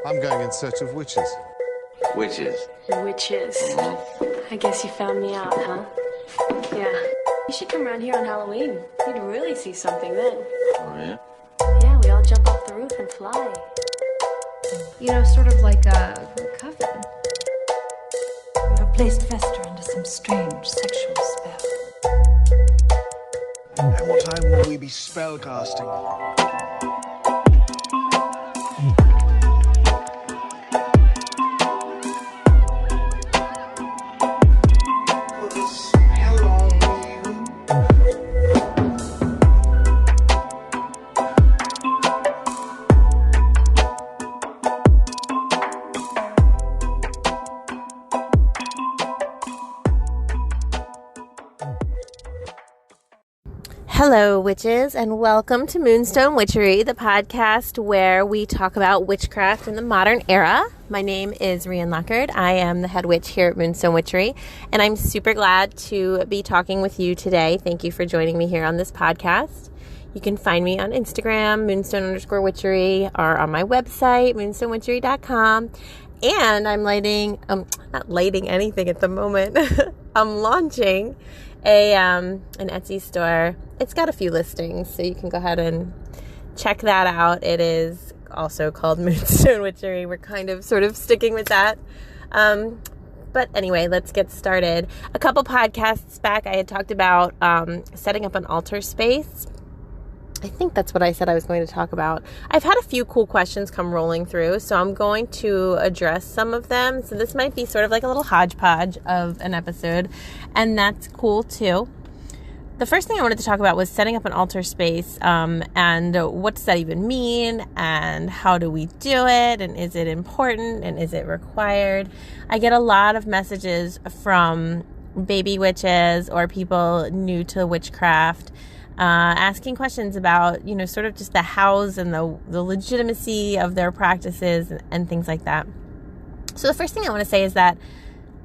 I'm going in search of witches. Witches. Witches. I guess you found me out, huh? Yeah. You should come around here on Halloween. You'd really see something then. Oh, yeah? Yeah, we all jump off the roof and fly. You know, sort of like a coven. You have placed Fester under some strange sexual spell. At what time will we be spellcasting? Hello, witches, and welcome to Moonstone Witchery, the podcast where we talk about witchcraft in the modern era. My name is Rian Lockard. I am the head witch here at Moonstone Witchery, and I'm super glad to be talking with you today. Thank you for joining me here on this podcast. You can find me on Instagram, moonstone_witchery, or on my website, moonstonewitchery.com. And I'm not lighting anything at the moment. I'm launching an Etsy store. It's got a few listings, so you can go ahead and check that out. It is also called Moonstone Witchery. We're kind of sort of sticking with that. But anyway, let's get started. A couple podcasts back, I had talked about setting up an altar space. I think that's what I said I was going to talk about. I've had a few cool questions come rolling through, so I'm going to address some of them. So this might be sort of like a little hodgepodge of an episode, and that's cool too. The first thing I wanted to talk about was setting up an altar space, and what does that even mean, and how do we do it, and is it important, and is it required? I get a lot of messages from baby witches or people new to witchcraft, asking questions about, sort of just the hows and the legitimacy of their practices and things like that. So the first thing I want to say is that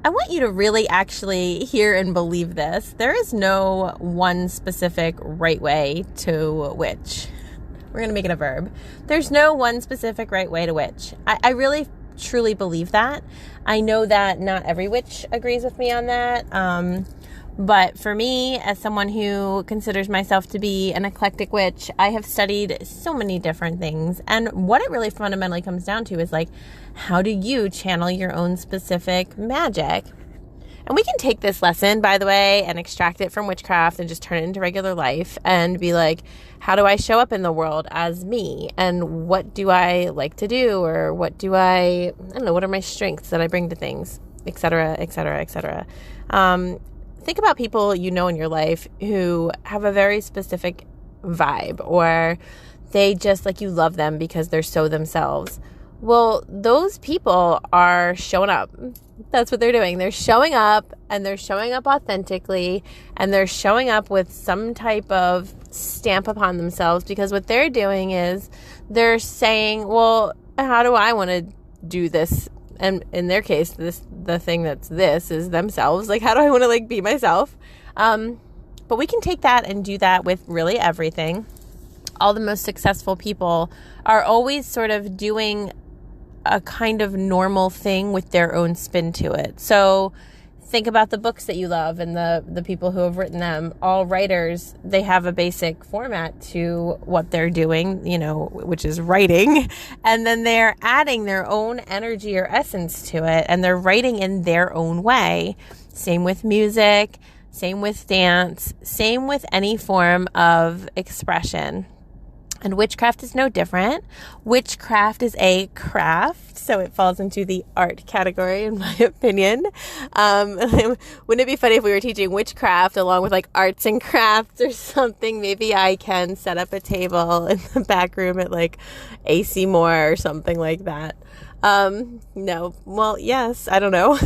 I want you to really actually hear and believe this. There is no one specific right way to witch. We're going to make it a verb. There's no one specific right way to witch. I really truly believe that. I know that not every witch agrees with me on that. But for me, as someone who considers myself to be an eclectic witch, I have studied so many different things. And what it really fundamentally comes down to is how do you channel your own specific magic? And we can take this lesson, by the way, and extract it from witchcraft and just turn it into regular life and be like, how do I show up in the world as me? And what do I like to do? Or what do I don't know, what are my strengths that I bring to things, et cetera, et cetera, et cetera. Think about people in your life who have a very specific vibe, or they just you love them because they're so themselves. Well, those people are showing up. That's what they're doing. They're showing up, and they're showing up authentically, and they're showing up with some type of stamp upon themselves, because what they're doing is they're saying, well, how do I want to do this? And in their case, the thing this is themselves. How do I want to be myself? But we can take that and do that with really everything. All the most successful people are always sort of doing a kind of normal thing with their own spin to it. So think about the books that you love and the people who have written them. All writers, they have a basic format to what they're doing, which is writing. And then they're adding their own energy or essence to it, and they're writing in their own way. Same with music, same with dance, same with any form of expression. And witchcraft is no different. Witchcraft is a craft, so it falls into the art category, in my opinion. Wouldn't it be funny if we were teaching witchcraft along with arts and crafts or something? Maybe I can set up a table in the back room at AC Moore or something like that. No. Well, yes, I don't know.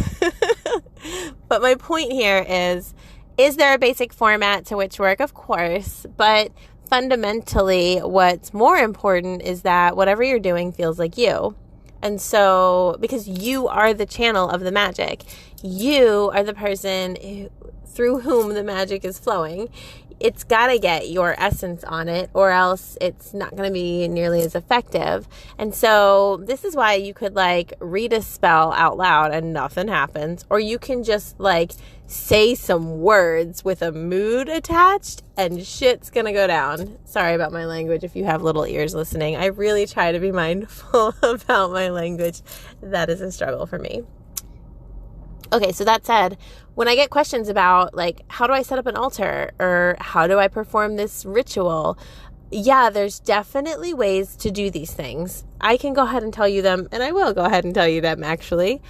But my point here is there a basic format to witch work? Of course, but fundamentally, what's more important is that whatever you're doing feels like you. And so, because you are the channel of the magic, you are the person through whom the magic is flowing. it's got to get your essence on it, or else it's not going to be nearly as effective. And so this is why you could like read a spell out loud and nothing happens, or you can just like say some words with a mood attached and shit's going to go down. Sorry about my language if you have little ears listening. I really try to be mindful about my language. That is a struggle for me. Okay, so that said, when I get questions about, like, how do I set up an altar or how do I perform this ritual? Yeah, there's definitely ways to do these things. I can go ahead and tell you them, and I will go ahead and tell you them, actually.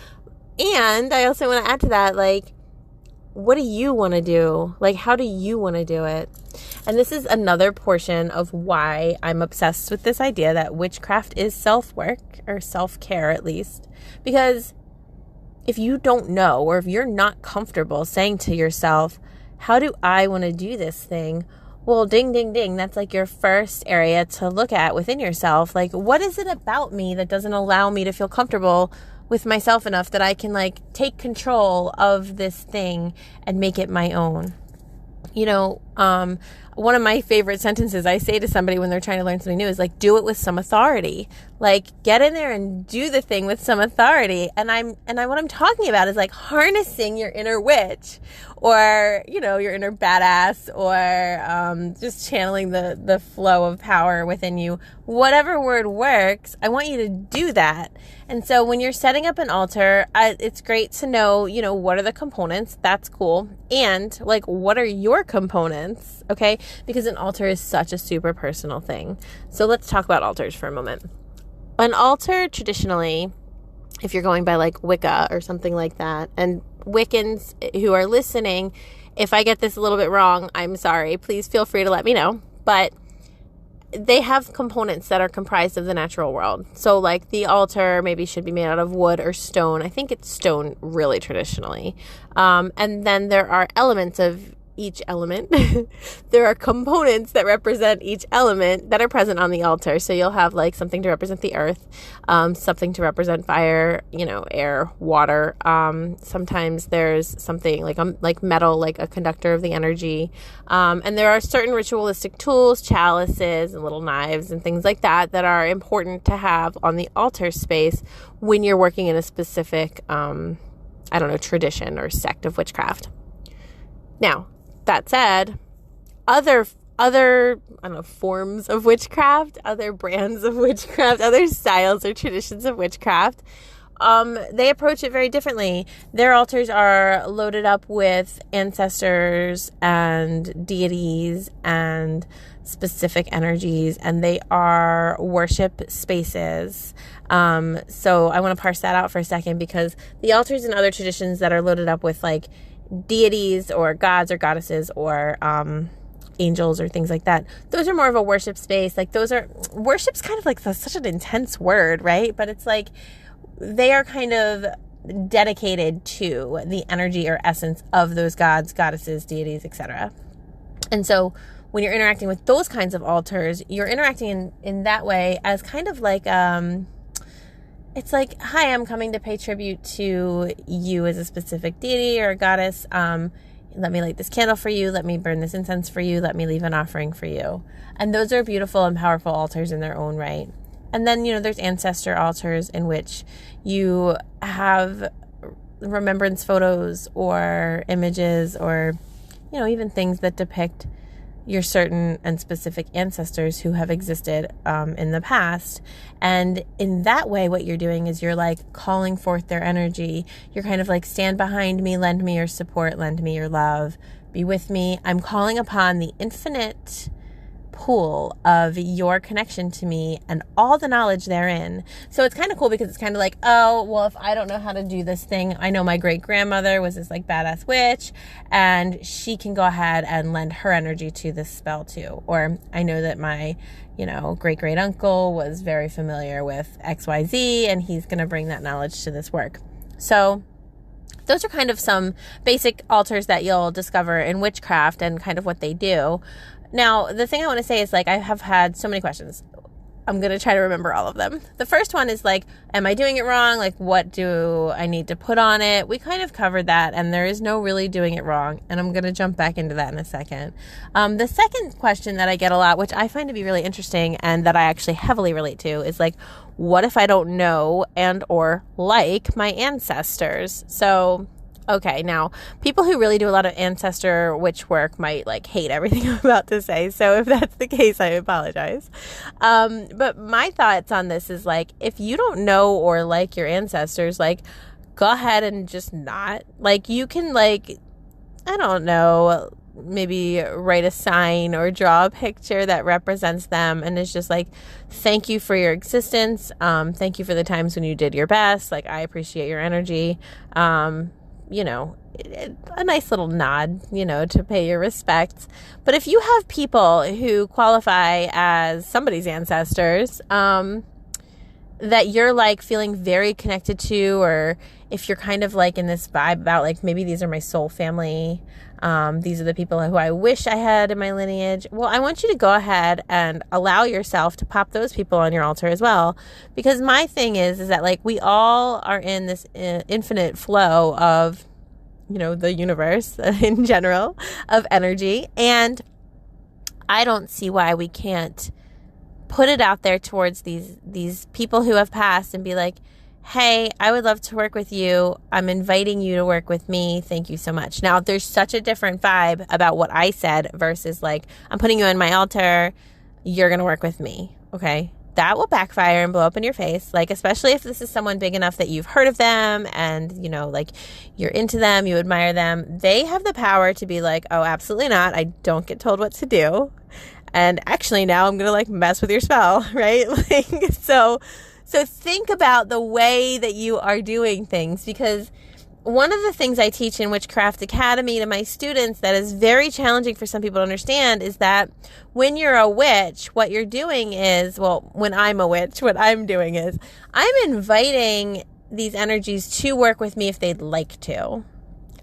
And I also want to add to that, like, what do you want to do? Like, how do you want to do it? And this is another portion of why I'm obsessed with this idea that witchcraft is self-work, or self-care at least, because if you don't know, or if you're not comfortable saying to yourself, how do I want to do this thing? Well, ding, ding, ding. That's like your first area to look at within yourself. Like, what is it about me that doesn't allow me to feel comfortable with myself enough that I can like take control of this thing and make it my own? You know, one of my favorite sentences I say to somebody when they're trying to learn something new is like, do it with some authority. Like, get in there and do the thing with some authority. And what I'm talking about is like harnessing your inner witch, or, you know, your inner badass, or just channeling the flow of power within you. Whatever word works, I want you to do that. And so when you're setting up an altar, it's great to know, you know, what are the components? That's cool. And like, what are your components? Okay. Because an altar is such a super personal thing. So let's talk about altars for a moment. An altar, traditionally, if you're going by like Wicca or something like that, and Wiccans who are listening, if I get this a little bit wrong, I'm sorry. Please feel free to let me know. But they have components that are comprised of the natural world. So like the altar maybe should be made out of wood or stone. I think it's stone really traditionally. And then there are elements of each element. There are components that represent each element that are present on the altar. So you'll have like something to represent the earth, something to represent fire, you know, air, water. Sometimes there's something like metal, like a conductor of the energy. And there are certain ritualistic tools, chalices and little knives and things like that that are important to have on the altar space when you're working in a specific, tradition or sect of witchcraft. Now, that said, other forms of witchcraft, other brands of witchcraft, other styles or traditions of witchcraft, they approach it very differently. Their altars are loaded up with ancestors and deities and specific energies, and they are worship spaces. So I want to parse that out for a second, because the altars and other traditions that are loaded up with like deities or gods or goddesses or angels or things like that, those are more of a worship space. Like, those are, worship's kind of like such an intense word, right? But it's like they are kind of dedicated to the energy or essence of those gods, goddesses, deities, etc. And so when you're interacting with those kinds of altars, you're interacting in that way as kind of like it's like, hi, I'm coming to pay tribute to you as a specific deity or a goddess. Let me light this candle for you. Let me burn this incense for you. Let me leave an offering for you. And those are beautiful and powerful altars in their own right. And then, there's ancestor altars in which you have remembrance photos or images or, even things that depict your certain and specific ancestors who have existed in the past. And in that way, what you're doing is you're like calling forth their energy. You're kind of like, stand behind me, lend me your support, lend me your love, be with me. I'm calling upon the infinite pool of your connection to me and all the knowledge therein. So it's kind of cool, because it's kind of like, oh, well, if I don't know how to do this thing, I know my great grandmother was this like badass witch, and she can go ahead and lend her energy to this spell too. Or I know that my great great uncle was very familiar with XYZ, and he's going to bring that knowledge to this work. So those are kind of some basic altars that you'll discover in witchcraft and kind of what they do. Now, the thing I want to say is, like, I have had so many questions. I'm going to try to remember all of them. The first one is like, am I doing it wrong? Like, what do I need to put on it? We kind of covered that, and there is no really doing it wrong. And I'm going to jump back into that in a second. The second question that I get a lot, which I find to be really interesting and that I actually heavily relate to, is like, what if I don't know and or like my ancestors? So, okay, now, people who really do a lot of ancestor witch work might, like, hate everything I'm about to say. So if that's the case, I apologize. But my thoughts on this is, like, if you don't know or like your ancestors, like, go ahead and just not. Like, you can, like, I don't know, maybe write a sign or draw a picture that represents them and is just like, thank you for your existence. Thank you for the times when you did your best. Like, I appreciate your energy. You know, a nice little nod, you know, to pay your respects. But if you have people who qualify as somebody's ancestors, that you're like feeling very connected to, or if you're kind of like in this vibe about like, maybe these are my soul family, these are the people who I wish I had in my lineage. Well, I want you to go ahead and allow yourself to pop those people on your altar as well. Because my thing is that like, we all are in this infinite flow of, you know, the universe in general, of energy. And I don't see why we can't put it out there towards these people who have passed and be like, hey, I would love to work with you. I'm inviting you to work with me. Thank you so much. Now, there's such a different vibe about what I said versus like, I'm putting you on my altar. You're going to work with me. Okay. That will backfire and blow up in your face. Like, especially if this is someone big enough that you've heard of them and, you know, like you're into them, you admire them. They have the power to be like, oh, absolutely not. I don't get told what to do. And actually now I'm going to like mess with your spell, right? Like, so think about the way that you are doing things, because one of the things I teach in Witchcraft Academy to my students that is very challenging for some people to understand is that when you're a witch, what you're doing is, well, when I'm a witch, what I'm doing is I'm inviting these energies to work with me if they'd like to.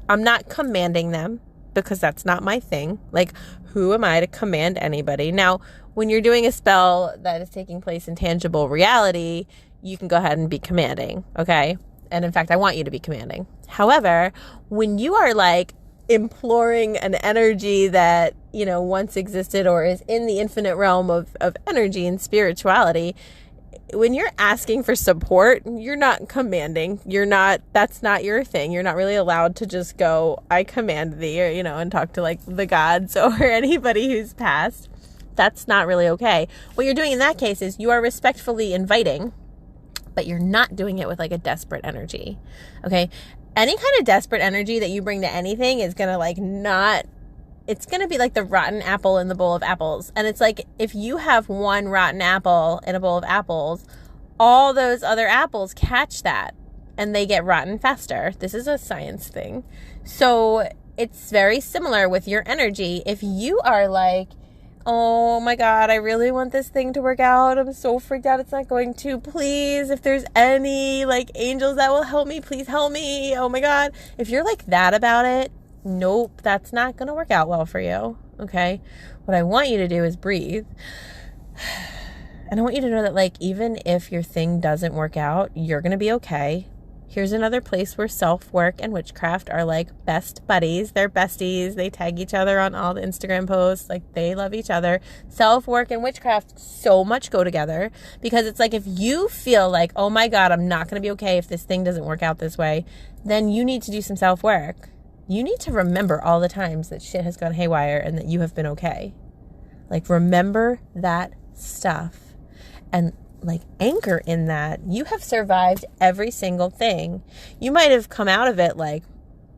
I'm not commanding them, because that's not my thing. Like, who am I to command anybody? Now, when you're doing a spell that is taking place in tangible reality, you can go ahead and be commanding, okay? And in fact, I want you to be commanding. However, when you are like imploring an energy that, you know, once existed or is in the infinite realm of energy and spirituality, when you're asking for support, you're not commanding. That's not your thing. You're not really allowed to just go, I command thee, or, you know, and talk to like the gods or anybody who's passed. That's not really okay. What you're doing in that case is you are respectfully inviting, but you're not doing it with like a desperate energy. Okay. Any kind of desperate energy that you bring to anything is going to like it's going to be like the rotten apple in the bowl of apples. And it's like, if you have one rotten apple in a bowl of apples, all those other apples catch that and they get rotten faster. This is a science thing. So it's very similar with your energy. If you are like, oh my God, I really want this thing to work out. I'm so freaked out it's not going to. Please, if there's any like angels that will help me, please help me. Oh my God. If you're like that about it, nope, that's not going to work out well for you. Okay. What I want you to do is breathe. And I want you to know that like, even if your thing doesn't work out, you're going to be okay. Here's another place where self-work and witchcraft are like best buddies. They're besties. They tag each other on all the Instagram posts. Like, they love each other. Self-work and witchcraft so much go together, because it's like, if you feel like, oh my God, I'm not going to be okay if this thing doesn't work out this way, then you need to do some self-work. You need to remember all the times that shit has gone haywire and that you have been okay. Like, remember that stuff and like anchor in that. You have survived every single thing. You might have come out of it like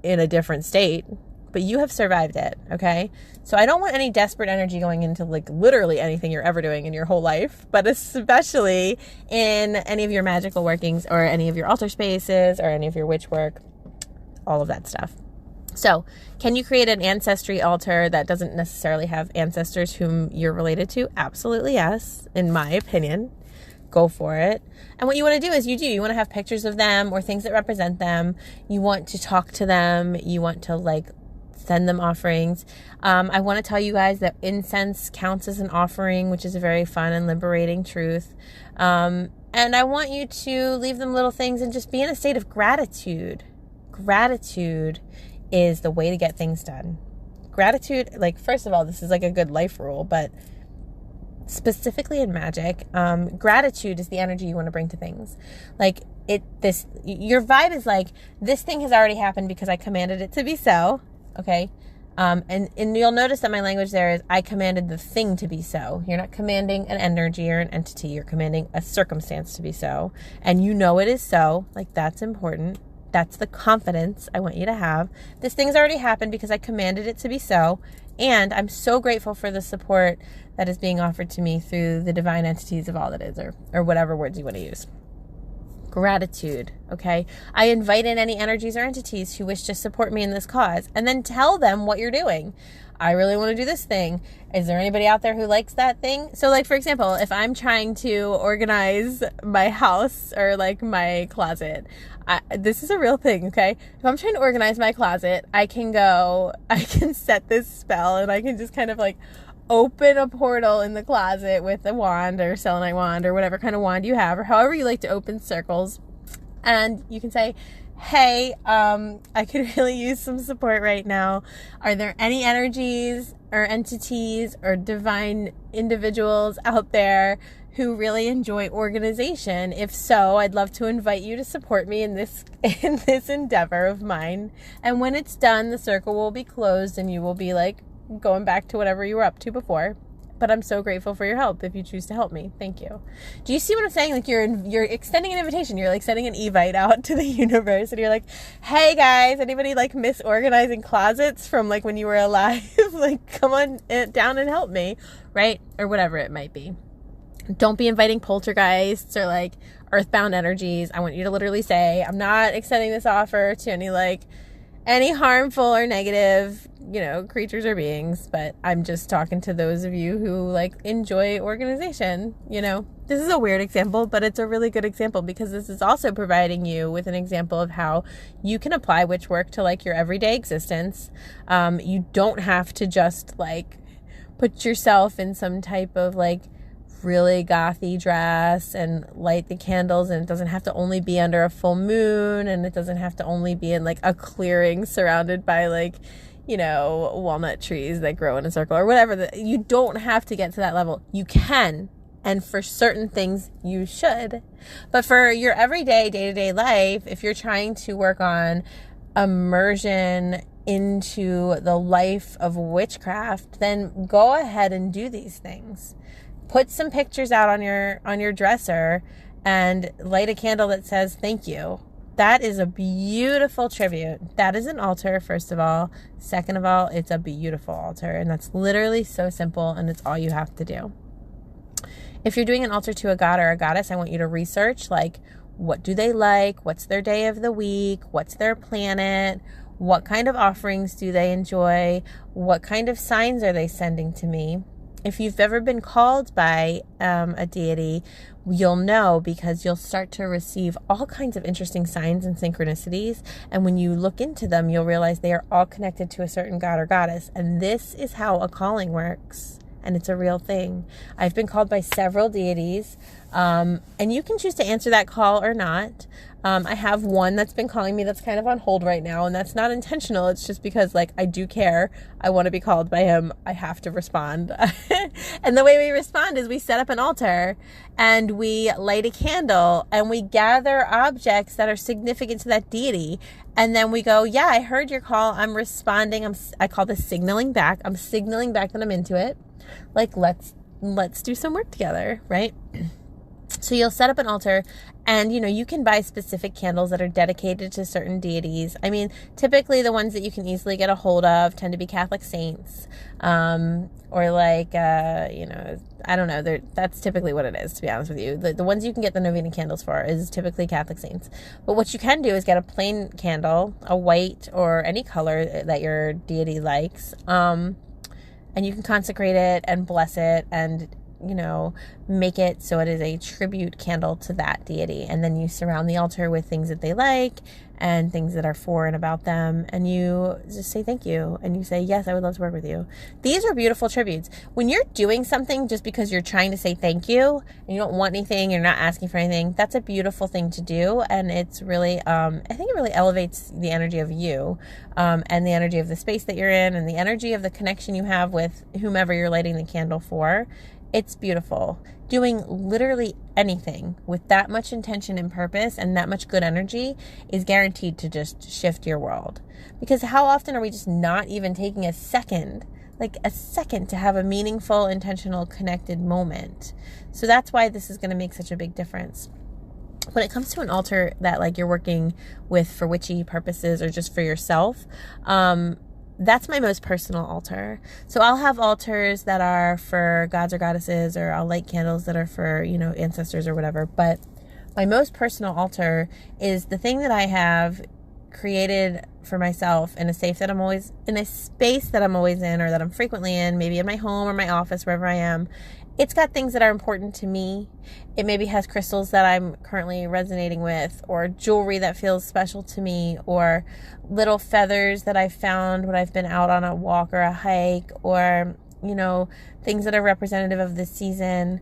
in a different state, but you have survived it. Okay. So I don't want any desperate energy going into like literally anything you're ever doing in your whole life, but especially in any of your magical workings or any of your altar spaces or any of your witch work, all of that stuff. So can you create an ancestry altar that doesn't necessarily have ancestors whom you're related to? Absolutely yes, in my opinion. Go for it. And what you want to do is you want to have pictures of them or things that represent them. You want to talk to them. You want to like send them offerings. I want to tell you guys that incense counts as an offering, which is a very fun and liberating truth. And I want you to leave them little things and just be in a state of gratitude. Gratitude is the way to get things done. Gratitude, like, first of all, this is like a good life rule, but specifically in magic, gratitude is the energy you want to bring to things. Like, your vibe is like, this thing has already happened because I commanded it to be so. Okay. And you'll notice that my language there is, I commanded the thing to be so. You're not commanding an energy or an entity. You're commanding a circumstance to be so. And you know it is so. Like, that's important. That's the confidence I want you to have. This thing's already happened because I commanded it to be so. And I'm so grateful for the support that is being offered to me through the divine entities of all that is, or whatever words you want to use. Gratitude, okay? I invite in any energies or entities who wish to support me in this cause, and then tell them what you're doing. I really want to do this thing. Is there anybody out there who likes that thing? So, like, for example, if I'm trying to organize my house or like my closet, this is a real thing, okay? If I'm trying to organize my closet, I can set this spell, and I can just kind of like open a portal in the closet with a wand or selenite wand or whatever kind of wand you have, or however you like to open circles. And you can say, hey, I could really use some support right now. Are there any energies or entities or divine individuals out there who really enjoy organization? If so, I'd love to invite you to support me in this endeavor of mine. And when it's done, the circle will be closed and you will be like going back to whatever you were up to before. But I'm so grateful for your help if you choose to help me. Thank you. Do you see what I'm saying? Like, you're extending an invitation. You're like sending an evite out to the universe, and you're like, hey guys, anybody like miss organizing closets from like when you were alive? Like, come on down and help me, right? Or whatever it might be. Don't be inviting poltergeists or like earthbound energies. I want you to literally say, I'm not extending this offer to any harmful or negative, creatures or beings, but I'm just talking to those of you who like enjoy organization. This is a weird example, but it's a really good example because this is also providing you with an example of how you can apply witch work to like your everyday existence. You don't have to just like put yourself in some type of like really gothy dress and light the candles, and it doesn't have to only be under a full moon, and it doesn't have to only be in like a clearing surrounded by like walnut trees that grow in a circle or whatever. You don't have to get to that level. You can, and for certain things you should, but for your everyday day-to-day life, if you're trying to work on immersion into the life of witchcraft, then go ahead and do these things. Put some pictures out on your dresser and light a candle that says thank you. That is a beautiful tribute. That is an altar, first of all. Second of all, it's a beautiful altar, and that's literally so simple, and it's all you have to do. If you're doing an altar to a god or a goddess, I want you to research, like, what do they like? What's their day of the week? What's their planet? What kind of offerings do they enjoy? What kind of signs are they sending to me? If you've ever been called by a deity, you'll know, because you'll start to receive all kinds of interesting signs and synchronicities. And when you look into them, you'll realize they are all connected to a certain god or goddess. And this is how a calling works. And it's a real thing. I've been called by several deities. And you can choose to answer that call or not. I have one that's been calling me that's kind of on hold right now, and that's not intentional. It's just because, like, I do care. I want to be called by him. I have to respond. And the way we respond is we set up an altar and we light a candle and we gather objects that are significant to that deity. And then we go, yeah, I heard your call. I'm responding. I call this signaling back. I'm signaling back that I'm into it. Like, let's do some work together, right? So you'll set up an altar, and, you can buy specific candles that are dedicated to certain deities. I mean, typically the ones that you can easily get a hold of tend to be Catholic saints, or like, I don't know. That's typically what it is, to be honest with you. The ones you can get the novena candles for is typically Catholic saints. But what you can do is get a plain candle, a white or any color that your deity likes, and you can consecrate it and bless it and make it so it is a tribute candle to that deity. And then you surround the altar with things that they like and things that are for and about them. And you just say thank you. And you say, yes, I would love to work with you. These are beautiful tributes. When you're doing something just because you're trying to say thank you and you don't want anything, you're not asking for anything, that's a beautiful thing to do. And it's really, I think it really elevates the energy of you and the energy of the space that you're in and the energy of the connection you have with whomever you're lighting the candle for. It's beautiful. Doing literally anything with that much intention and purpose and that much good energy is guaranteed to just shift your world. Because how often are we just not even taking a second to have a meaningful, intentional, connected moment? So that's why this is going to make such a big difference. When it comes to an altar that you're working with for witchy purposes or just for yourself, that's my most personal altar. So I'll have altars that are for gods or goddesses, or I'll light candles that are for, ancestors or whatever. But my most personal altar is the thing that I have created for myself in a space that I'm always in, or that I'm frequently in, maybe in my home or my office, wherever I am. It's got things that are important to me. It maybe has crystals that I'm currently resonating with, or jewelry that feels special to me, or little feathers that I've found when I've been out on a walk or a hike, or, things that are representative of the season.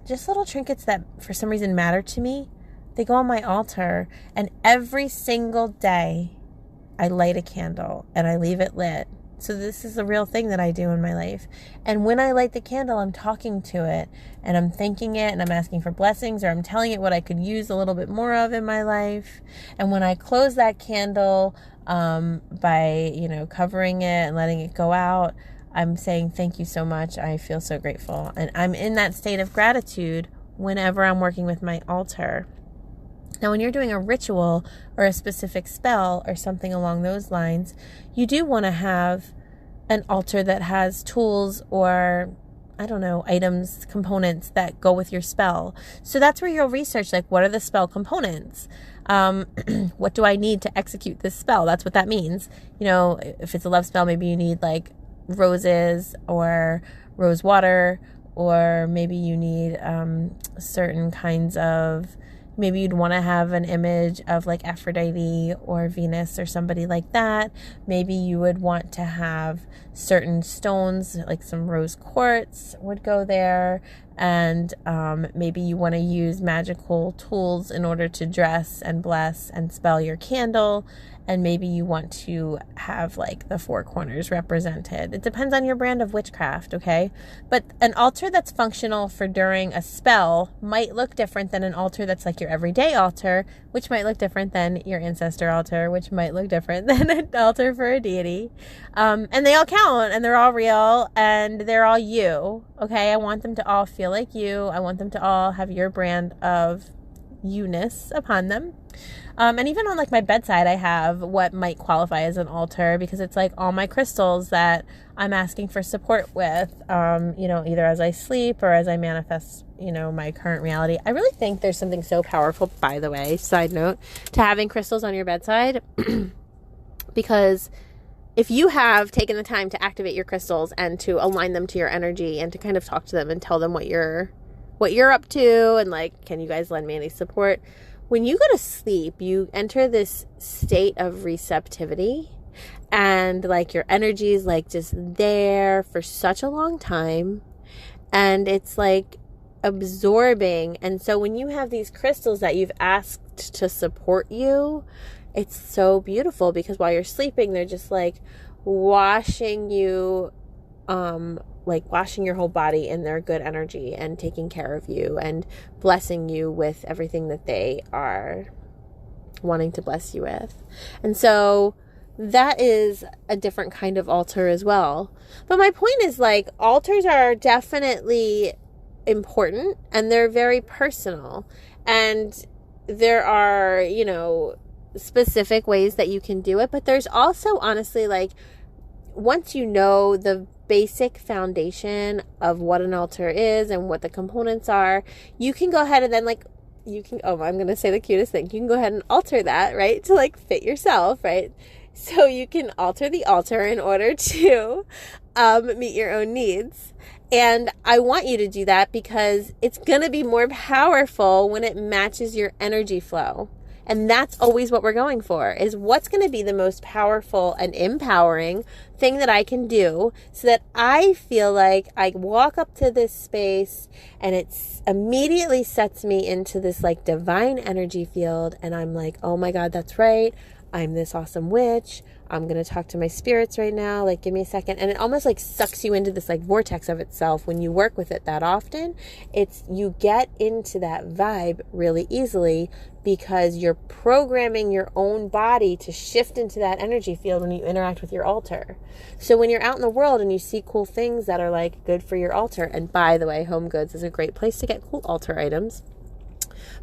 Just little trinkets that for some reason matter to me. They go on my altar, and every single day I light a candle and I leave it lit. So this is a real thing that I do in my life. And when I light the candle, I'm talking to it and I'm thanking it and I'm asking for blessings, or I'm telling it what I could use a little bit more of in my life. And when I close that candle by, covering it and letting it go out, I'm saying thank you so much. I feel so grateful. And I'm in that state of gratitude whenever I'm working with my altar. Now, when you're doing a ritual or a specific spell or something along those lines, you do want to have an altar that has tools or, items, components that go with your spell. So that's where you'll research, what are the spell components? What do I need to execute this spell? That's what that means. If it's a love spell, maybe you need roses or rose water, or maybe you need certain kinds of, maybe you'd want to have an image of Aphrodite or Venus or somebody like that. Maybe you would want to have certain stones, some rose quartz would go there. And maybe you want to use magical tools in order to dress and bless and spell your candle. And maybe you want to have the four corners represented. It depends on your brand of witchcraft, okay? But an altar that's functional for during a spell might look different than an altar that's your everyday altar, which might look different than your ancestor altar, which might look different than an altar for a deity. And they all count, and they're all real, and they're all you, okay? I want them to all feel like you. I want them to all have your brand of you-ness upon them. And even on my bedside, I have what might qualify as an altar, because it's all my crystals that I'm asking for support with, either as I sleep or as I manifest, my current reality. I really think there's something so powerful, by the way, side note, to having crystals on your bedside, because if you have taken the time to activate your crystals and to align them to your energy and to kind of talk to them and tell them what you're up to, and can you guys lend me any support? When you go to sleep, you enter this state of receptivity, and your energy is just there for such a long time, and it's absorbing. And so when you have these crystals that you've asked to support you, it's so beautiful, because while you're sleeping, they're just washing you, washing your whole body in their good energy and taking care of you and blessing you with everything that they are wanting to bless you with. And so that is a different kind of altar as well. But my point is altars are definitely important, and they're very personal, and there are, specific ways that you can do it. But there's also, honestly, once you know the basic foundation of what an altar is and what the components are, you can go ahead and then I'm going to say the cutest thing. You can go ahead and alter that, right? To fit yourself, right? So you can alter the altar in order to meet your own needs. And I want you to do that because it's going to be more powerful when it matches your energy flow. And that's always what we're going for, is what's going to be the most powerful and empowering thing that I can do so that I feel like I walk up to this space and it immediately sets me into this like divine energy field. And I'm like, oh my God, that's right. I'm this awesome witch. I'm going to talk to my spirits right now. Like, give me a second. And it almost like sucks you into this like vortex of itself. When you work with it that often, you get into that vibe really easily because you're programming your own body to shift into that energy field when you interact with your altar. So when you're out in the world and you see cool things that are like good for your altar, and by the way, Home Goods is a great place to get cool altar items.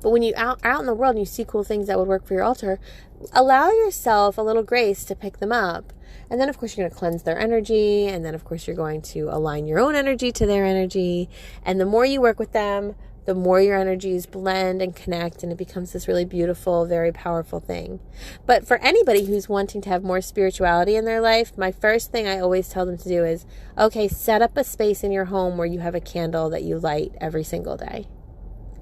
But when you're out in the world and you see cool things that would work for your altar, allow yourself a little grace to pick them up. And then, of course, you're going to cleanse their energy. And then, of course, you're going to align your own energy to their energy. And the more you work with them, the more your energies blend and connect. And it becomes this really beautiful, very powerful thing. But for anybody who's wanting to have more spirituality in their life, my first thing I always tell them to do is, okay, set up a space in your home where you have a candle that you light every single day.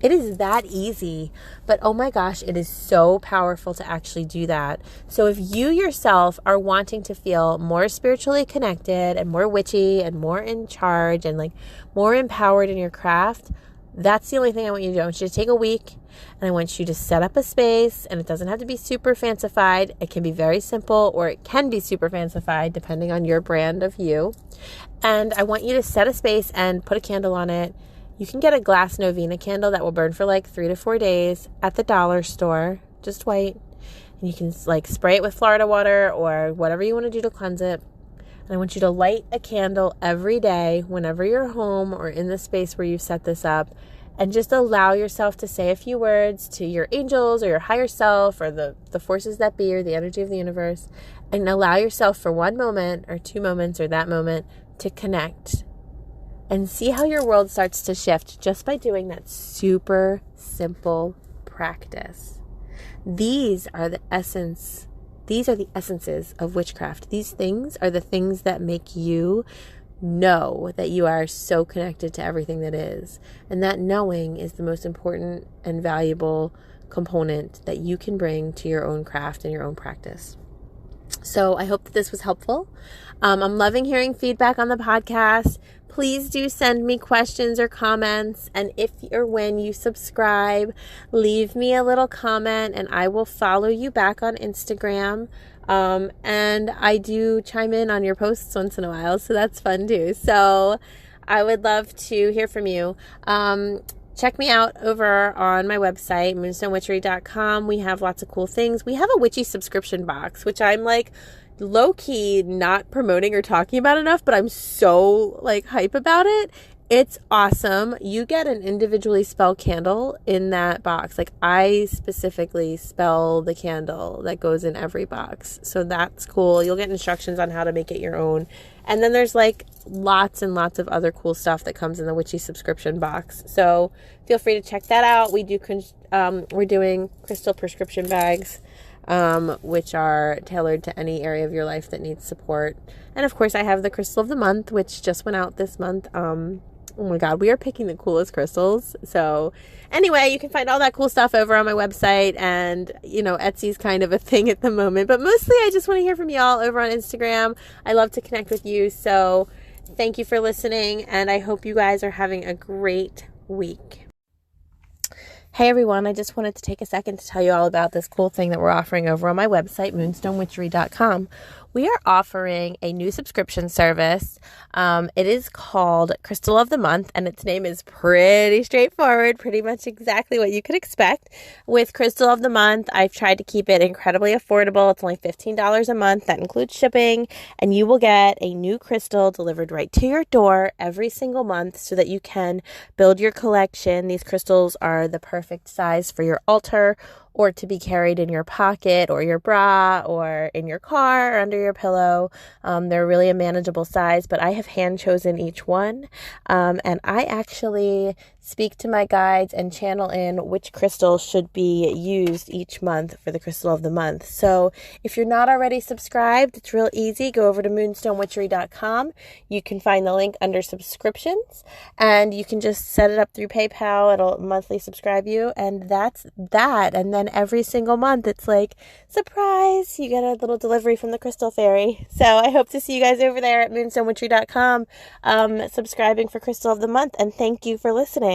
It is that easy, but oh my gosh, it is so powerful to actually do that. So if you yourself are wanting to feel more spiritually connected and more witchy and more in charge and like more empowered in your craft, that's the only thing I want you to do. I want you to take a week and I want you to set up a space, and it doesn't have to be super fancified. It can be very simple, or it can be super fancified depending on your brand of you. And I want you to set a space and put a candle on it. You can get a glass novena candle that will burn for like 3 to 4 days at the dollar store, just white. And you can like spray it with Florida water or whatever you want to do to cleanse it. And I want you to light a candle every day whenever you're home or in the space where you set this up. And just allow yourself to say a few words to your angels or your higher self or the forces that be or the energy of the universe. And allow yourself for 1 moment or 2 moments or that moment to connect. And see how your world starts to shift just by doing that super simple practice. These are the essences of witchcraft. These things are the things that make you know that you are so connected to everything that is. And that knowing is the most important and valuable component that you can bring to your own craft and your own practice. So I hope that this was helpful. I'm loving hearing feedback on the podcast. Please do send me questions or comments. And if or when you subscribe, leave me a little comment and I will follow you back on Instagram. And I do chime in on your posts once in a while, so that's fun too. So I would love to hear from you. Check me out over on my website, moonstonewitchery.com. We have lots of cool things. We have a witchy subscription box, which I'm like low-key not promoting or talking about enough, but I'm so like hype about it. It's awesome. You get an individually spelled candle in that box. Like I specifically spell the candle that goes in every box. So that's cool. You'll get instructions on how to make it your own. And then there's like lots and lots of other cool stuff that comes in the witchy subscription box. So feel free to check that out. We're doing crystal prescription bags, which are tailored to any area of your life that needs support. And of course I have the crystal of the month, which just went out this month. Oh my God, we are picking the coolest crystals. So anyway, you can find all that cool stuff over on my website, and Etsy's kind of a thing at the moment, but mostly I just want to hear from y'all over on Instagram. I love to connect with you. So thank you for listening, and I hope you guys are having a great week. Hey everyone, I just wanted to take a second to tell you all about this cool thing that we're offering over on my website, moonstonewitchery.com. We are offering a new subscription service. It is called Crystal of the Month, and its name is pretty straightforward, pretty much exactly what you could expect. With Crystal of the Month, I've tried to keep it incredibly affordable. It's only $15 a month. That includes shipping, and you will get a new crystal delivered right to your door every single month so that you can build your collection. These crystals are the perfect size for your altar or to be carried in your pocket or your bra or in your car or under your pillow. They're really a manageable size, but I have hand chosen each one. And I actually speak to my guides and channel in which crystal should be used each month for the crystal of the month. So if you're not already subscribed, it's real easy. Go over to moonstonewitchery.com. You can find the link under subscriptions, and you can just set it up through PayPal. It'll monthly subscribe you, and that's that. And then every single month, it's like, surprise, you get a little delivery from the Crystal Fairy. So I hope to see you guys over there at moonstonewitchery.com, subscribing for Crystal of the Month, and thank you for listening.